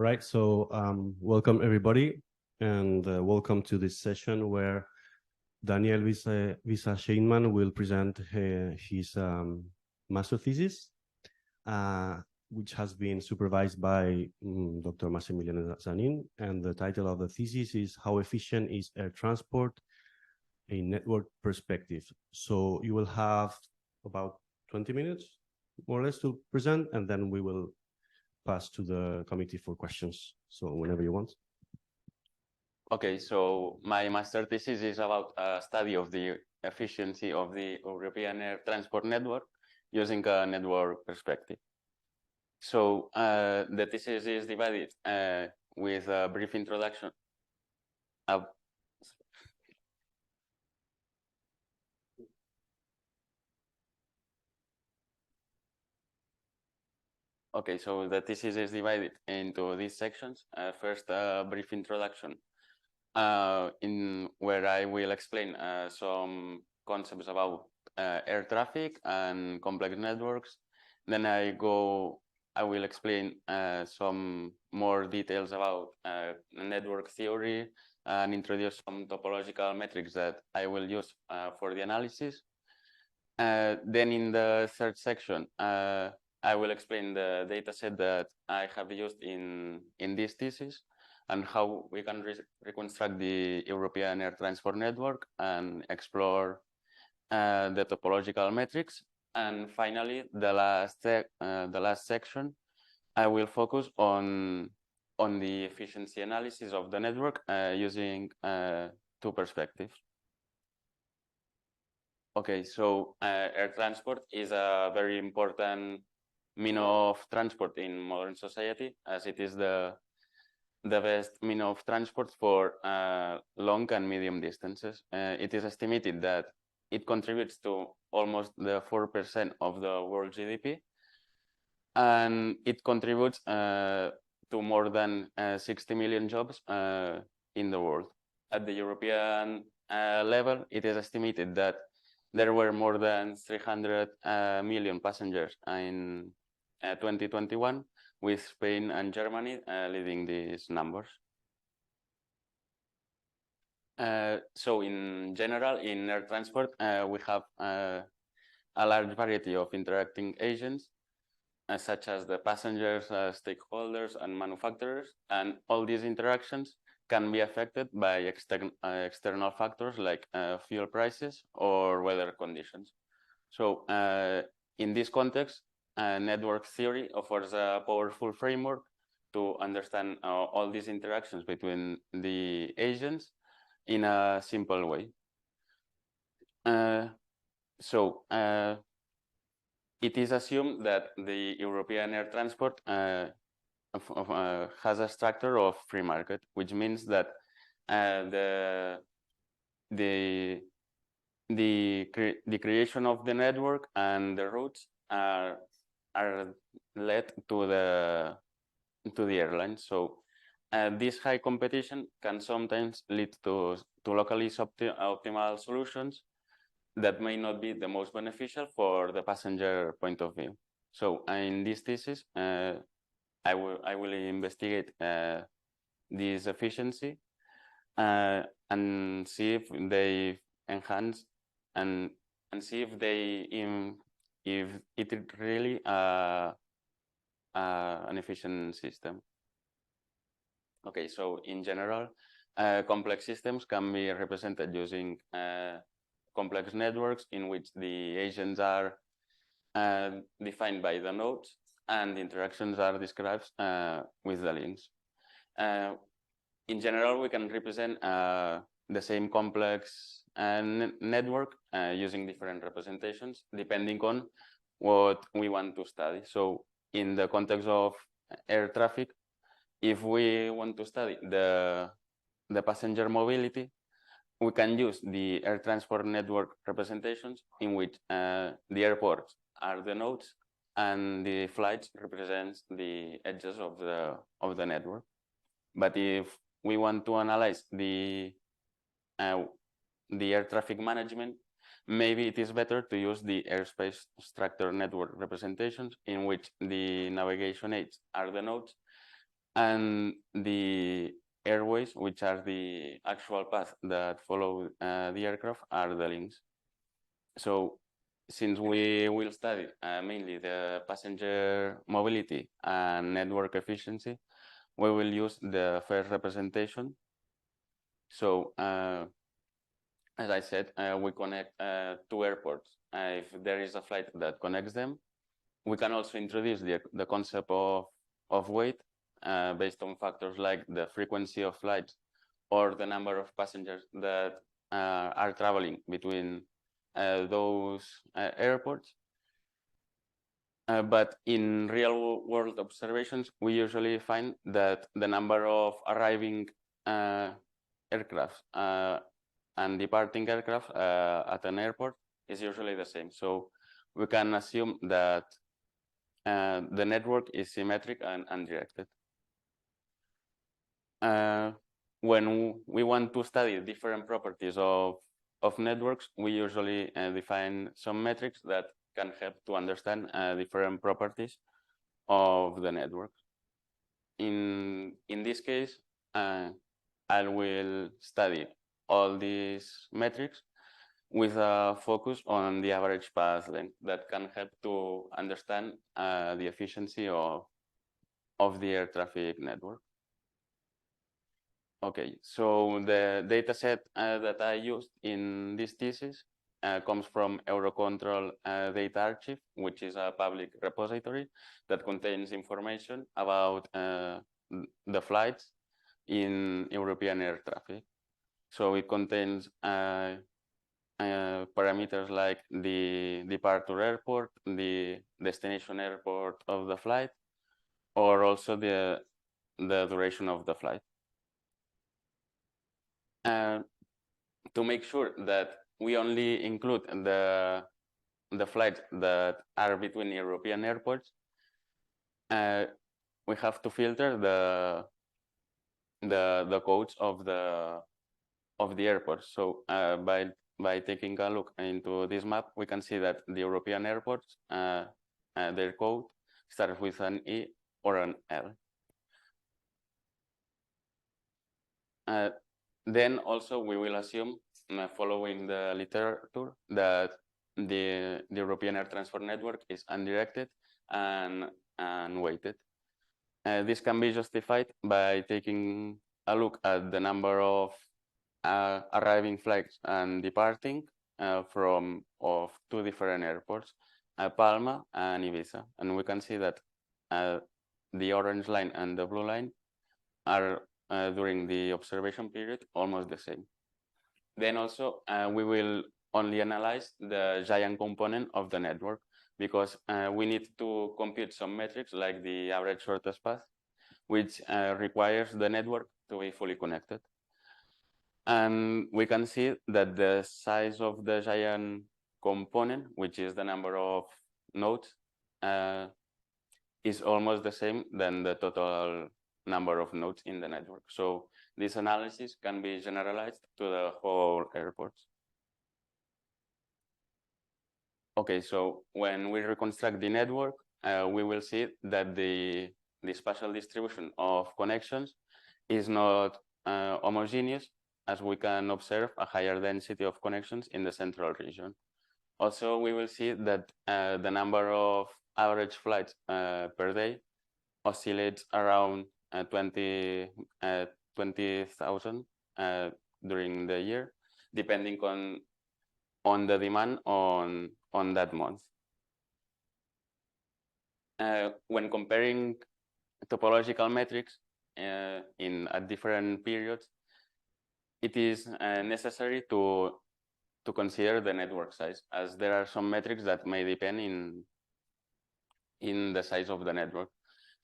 Right, so welcome everybody, and welcome to this session where Daniel Visa Scheinman will present his master thesis, which has been supervised by Dr. Massimiliano Zanin, and the title of the thesis is How Efficient is Air Transport? A Network Perspective. So you will have about 20 minutes, more or less, to present, and then we will pass to the committee for questions. So whenever you want. Okay, so my master thesis is about a study of the efficiency of the European air transport network using a network perspective. So the thesis is divided with a brief introduction. Okay, so the thesis is divided into these sections. First, a brief introduction in where I will explain some concepts about air traffic and complex networks. Then I will explain some more details about network theory and introduce some topological metrics that I will use for the analysis. Then in the third section, I will explain the dataset that I have used in this thesis and how we can reconstruct the European air transport network and explore the topological metrics. And finally, the last section, I will focus on the efficiency analysis of the network using two perspectives. Okay, so air transport is a very important mean of transport in modern society, as it is the best mean of transport for long and medium distances. It is estimated that it contributes to almost the 4% of the world GDP, and it contributes to more than 60 million jobs in the world. At the European level, it is estimated that there were more than 300 million passengers in 2021, with Spain and Germany leading these numbers. So in general, in air transport, we have a large variety of interacting agents, such as the passengers, stakeholders, and manufacturers. And all these interactions can be affected by external factors like fuel prices or weather conditions. So in this context, network theory offers a powerful framework to understand all these interactions between the agents in a simple way. It is assumed that the European air transport has a structure of free market, which means that the creation of the network and the routes are led to the airlines. So this high competition can sometimes lead to locally optimal solutions that may not be the most beneficial for the passenger point of view. So in this thesis, I will investigate this efficiency and see if they enhance and see if it is really an efficient system. Okay, so in general, complex systems can be represented using complex networks in which the agents are defined by the nodes and the interactions are described with the links. In general, we can represent the same complex network using different representations depending on what we want to study. So in the context of air traffic, if we want to study the passenger mobility, we can use the air transport network representations in which the airports are the nodes and the flights represents the edges of the network. But if we want to analyze the air traffic management, maybe it is better to use the airspace structure network representations in which the navigation aids are the nodes and the airways, which are the actual path that follow the aircraft, are the links. So since we will study mainly the passenger mobility and network efficiency, we will use the first representation. So as I said, we connect two airports. If there is a flight that connects them, we can also introduce the concept of weight based on factors like the frequency of flights or the number of passengers that are traveling between those airports. But in real world observations, we usually find that the number of arriving aircraft and departing aircraft at an airport is usually the same. So we can assume that the network is symmetric and undirected. When we want to study different properties of networks, we usually define some metrics that can help to understand different properties of the network. In this case, I will study all these metrics with a focus on the average path length that can help to understand the efficiency of the air traffic network. Okay, so the data set that I used in this thesis comes from Eurocontrol Data Archive, which is a public repository that contains information about the flights in European air traffic. So it contains parameters like the departure airport, the destination airport of the flight, or also the duration of the flight. To make sure that we only include the flights that are between European airports, we have to filter the codes of the airports. So by taking a look into this map, we can see that the European airports, their code starts with an E or an L. Then also we will assume, following the literature, that the European Air Transport Network is undirected and weighted. This can be justified by taking a look at the number of arriving flights and departing from two different airports, Palma and Ibiza. And we can see that the orange line and the blue line are during the observation period almost the same. Then also we will only analyze the giant component of the network because we need to compute some metrics like the average shortest path, which requires the network to be fully connected. And we can see that the size of the giant component, which is the number of nodes, is almost the same than the total number of nodes in the network. So this analysis can be generalized to the whole airports. Okay, so when we reconstruct the network, we will see that the spatial distribution of connections is not homogeneous, as we can observe a higher density of connections in the central region. Also, we will see that the number of average flights per day oscillates around 20,000 during the year, depending on the demand on that month. When comparing topological metrics at different periods, it is necessary to consider the network size, as there are some metrics that may depend in the size of the network.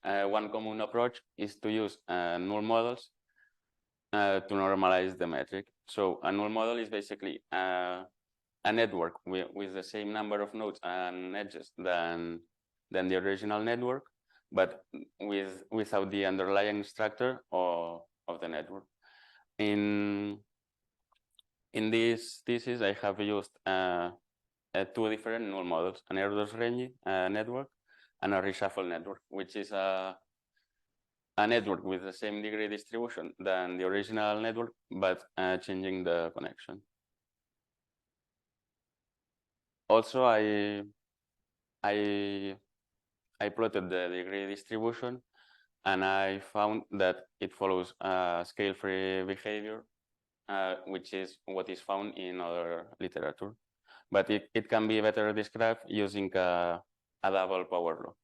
One common approach is to use null models to normalize the metric. So a null model is basically a network with the same number of nodes and edges than the original network, but without the underlying structure of the network. In this thesis, I have used two different null models: an Erdős-Rényi network and a reshuffle network, which is a a network with the same degree distribution than the original network, but changing the connection. Also, I plotted the degree distribution, and I found that it follows scale-free behavior, which is what is found in other literature. But it can be better described using a double power law.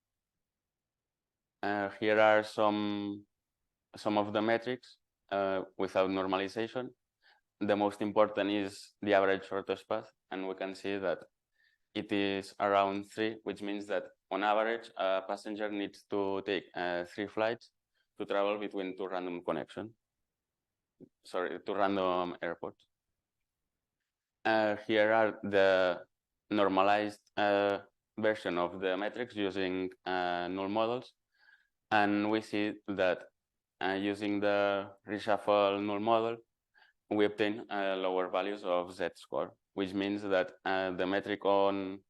Here are some of the metrics without normalization. The most important is the average shortest path, and we can see that it is around 3, which means that on average, a passenger needs to take 3 flights to travel between 2 random connections. Sorry, 2 random airports. Here are the normalized version of the metrics using null models. And we see that using the reshuffle null model, we obtain lower values of z-score, which means that the metric on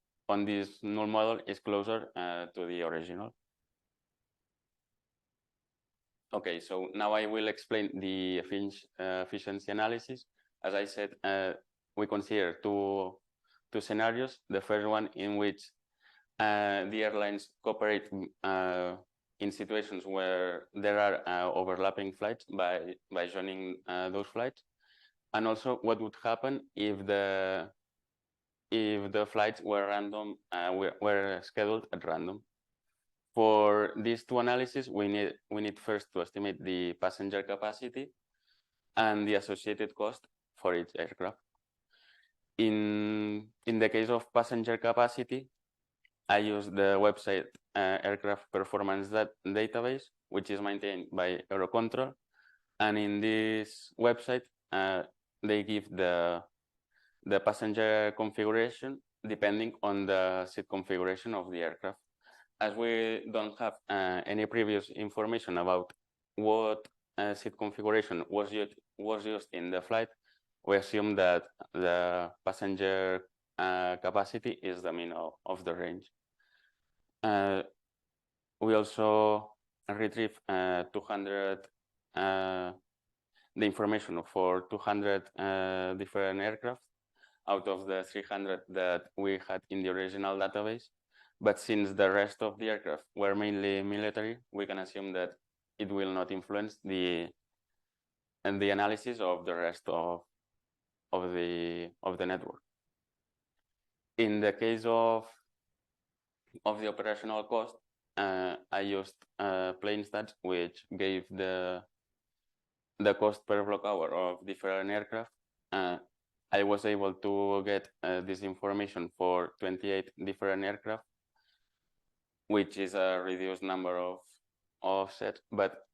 this null model is closer to the original. Okay, so now I will explain the efficiency analysis. As I said, we consider two scenarios. The first one in which the airlines cooperate in situations where there are overlapping flights by joining those flights, and also what would happen if the flights were random, were scheduled at random. For these two analyses, we need first to estimate the passenger capacity and the associated cost for each aircraft. In the case of passenger capacity, I use the website Aircraft Performance Database, which is maintained by Eurocontrol. And in this website, they give the passenger configuration depending on the seat configuration of the aircraft. As we don't have any previous information about what seat configuration was used in the flight, we assume that the passenger capacity is the mean of the range. We also retrieve 200 the information for 200 different aircraft out of the 300 that we had in the original database. But since the rest of the aircraft were mainly military, we can assume that it will not influence the analysis of the rest of the network. In the case of the operational cost, I used PlaneStats, which gave the cost per block hour of different aircraft. I was able to get this information for 28 different aircraft, which is a reduced number of sets, but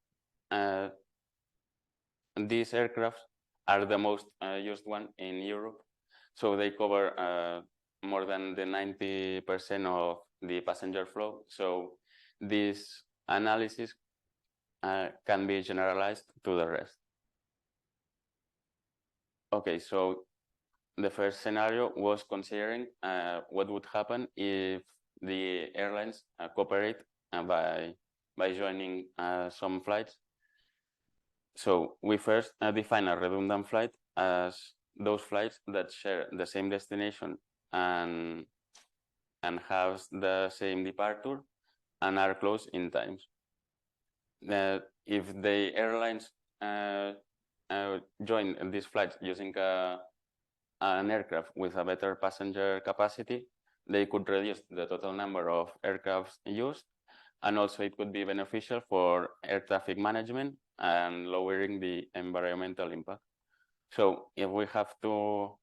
these aircraft are the most used one in Europe. So they cover more than the 90% of the passenger flow. So this analysis can be generalized to the rest. Okay, so the first scenario was considering what would happen if the airlines cooperate by joining some flights. So we first define a redundant flight as those flights that share the same destination and have the same departure and are close in times. If the airlines join these flights using an aircraft with a better passenger capacity, they could reduce the total number of aircrafts used, and also it could be beneficial for air traffic management and lowering the environmental impact. So if we have two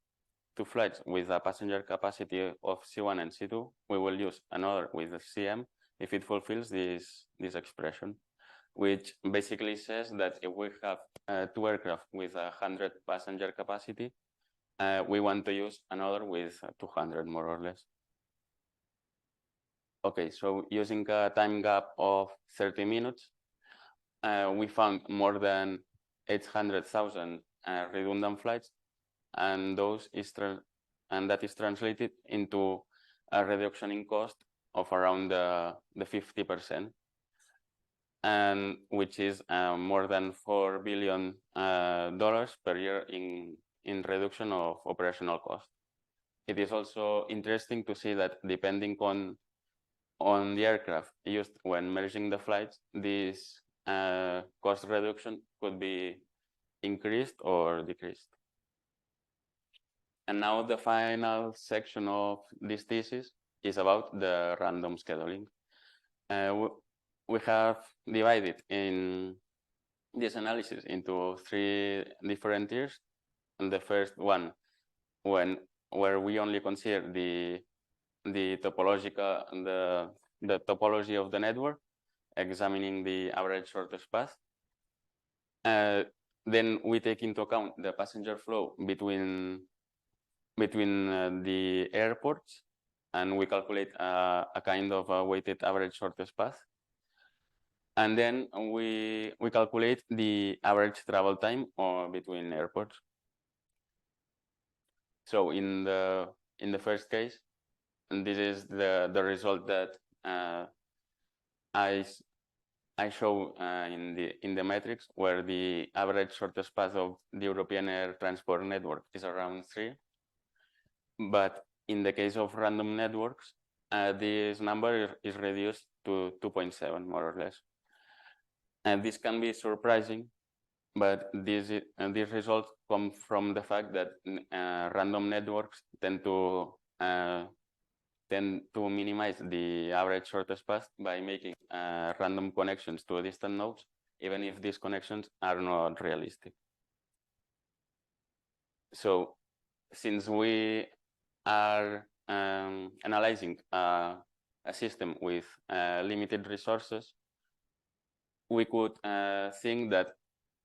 flights with a passenger capacity of C1 and C2, we will use another with a CM if it fulfills this expression, which basically says that if we have 2 aircraft with 100 passenger capacity, we want to use another with 200 more or less. Okay, so using a time gap of 30 minutes, we found more than 800,000 redundant flights, and that is translated into a reduction in cost of around the 50%. and which is more than $4 billion per year in reduction of operational cost. It is also interesting to see that depending on the aircraft used when merging the flights, this cost reduction could be increased or decreased. And now the final section of this thesis is about the random scheduling. We have divided in this analysis into 3 different tiers. And the first one, where we only consider the topological the topology of the network, examining the average shortest path. Then we take into account the passenger flow between the airports, and we calculate a kind of a weighted average shortest path. And then we calculate the average travel time between airports. So in the first case, and this is the result that I show in the metrics, where the average shortest path of the European air transport network is around 3. But in the case of random networks, this number is reduced to 2.7, more or less. And this can be surprising, but these results come from the fact that random networks tend to minimize the average shortest path by making random connections to distant nodes, even if these connections are not realistic. So since we are analyzing a system with limited resources, we could think that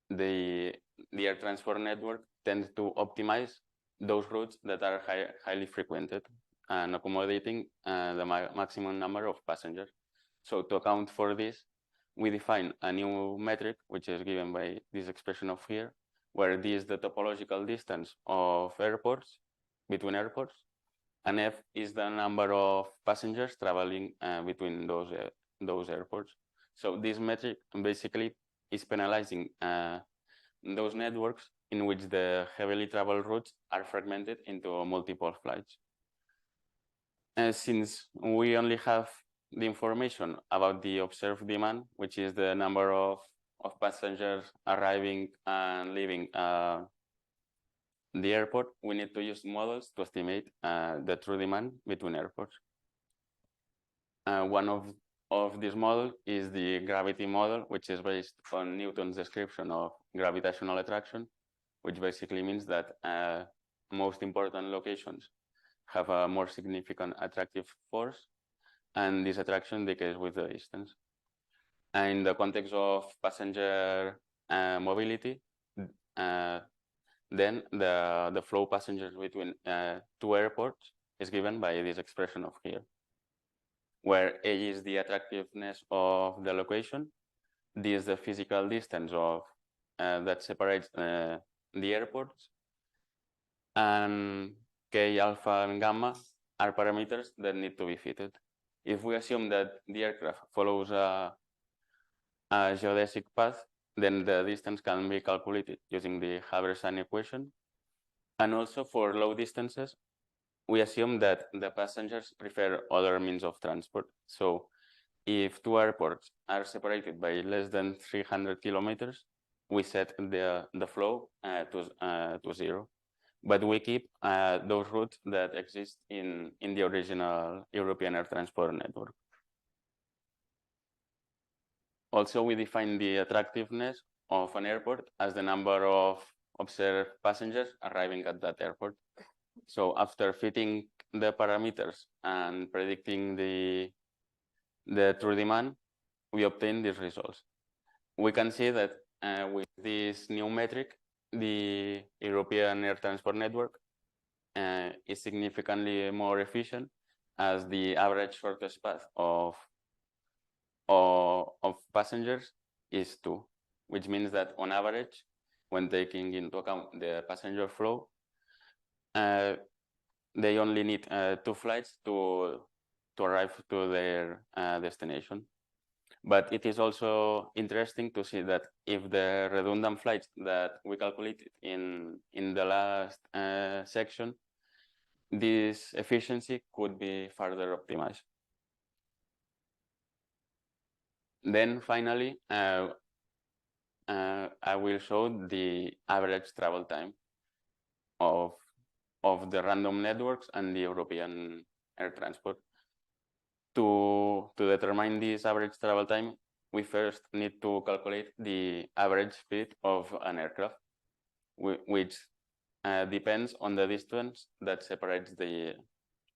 the air transport network tends to optimize those routes that are highly frequented and accommodating the maximum number of passengers. So to account for this, we define a new metric, which is given by this expression of here, where D is the topological distance of airports, between airports, and F is the number of passengers traveling between those airports. So this metric basically is penalizing those networks in which the heavily traveled routes are fragmented into multiple flights. Since we only have the information about the observed demand, which is the number of passengers arriving and leaving the airport, we need to use models to estimate the true demand between airports. One of these models is the gravity model, which is based on Newton's description of gravitational attraction, which basically means that most important locations have a more significant attractive force, and this attraction decays with the distance. And in the context of passenger mobility, then the flow passengers between 2 airports is given by this expression of here, where A is the attractiveness of the location, D is the physical distance of that separates the airports, and K, alpha, and gamma are parameters that need to be fitted. If we assume that the aircraft follows a geodesic path, then the distance can be calculated using the Haber-San equation. And also for low distances, we assume that the passengers prefer other means of transport. So if 2 airports are separated by less than 300 kilometers, we set the flow to 0. But we keep those routes that exist in the original European air transport network. Also, we define the attractiveness of an airport as the number of observed passengers arriving at that airport. So after fitting the parameters and predicting the true demand, we obtain these results. We can see that with this new metric, the European air transport network is significantly more efficient, as the average shortest path of passengers is 2, which means that on average, when taking into account the passenger flow, they only need 2 flights to arrive to their destination. But it is also interesting to see that if the redundant flights that we calculated in the last section, this efficiency could be further optimized. Then finally, I will show the average travel time of the random networks and the European air transport. To determine this average travel time, we first need to calculate the average speed of an aircraft, which depends on the distance that separates the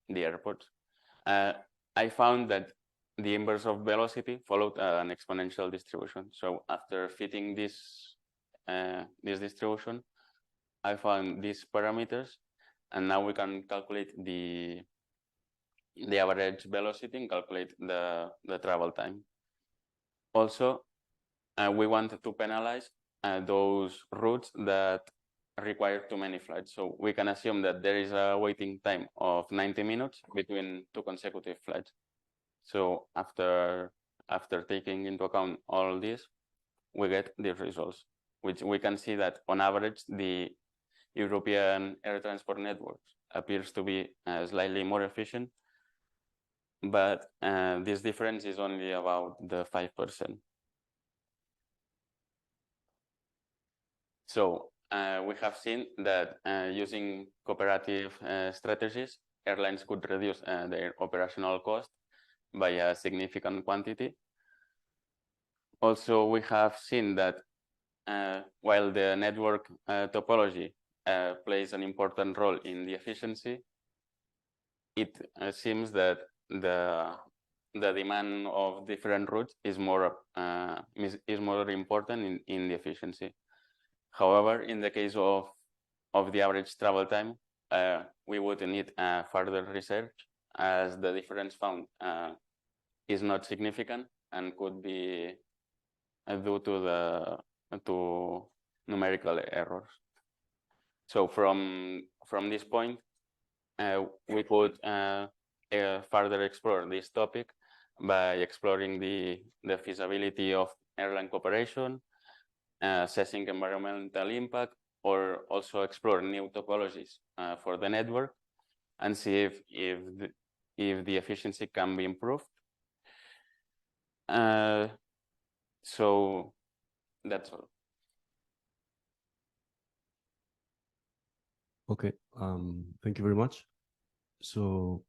airports. I found that the inverse of velocity followed an exponential distribution. So after fitting this distribution, I found these parameters, and now we can calculate the average velocity and calculate the travel time. Also, we want to penalize those routes that require too many flights. So we can assume that there is a waiting time of 90 minutes between two consecutive flights. So after taking into account all this, we get these results, which we can see that on average, the European air transport network appears to be slightly more efficient, but this difference is only about the 5%. So we have seen that using cooperative strategies, airlines could reduce their operational cost by a significant quantity. Also, we have seen that while the network topology plays an important role in the efficiency, it seems that the demand of different routes is more important in the efficiency. However, in the case of the average travel time, we would need further research, as the difference found is not significant and could be due to numerical errors. So from this point, we could further explore this topic by exploring the feasibility of airline cooperation, assessing environmental impact, or also explore new topologies for the network and see if the efficiency can be improved. So that's all. Okay, thank you very much. So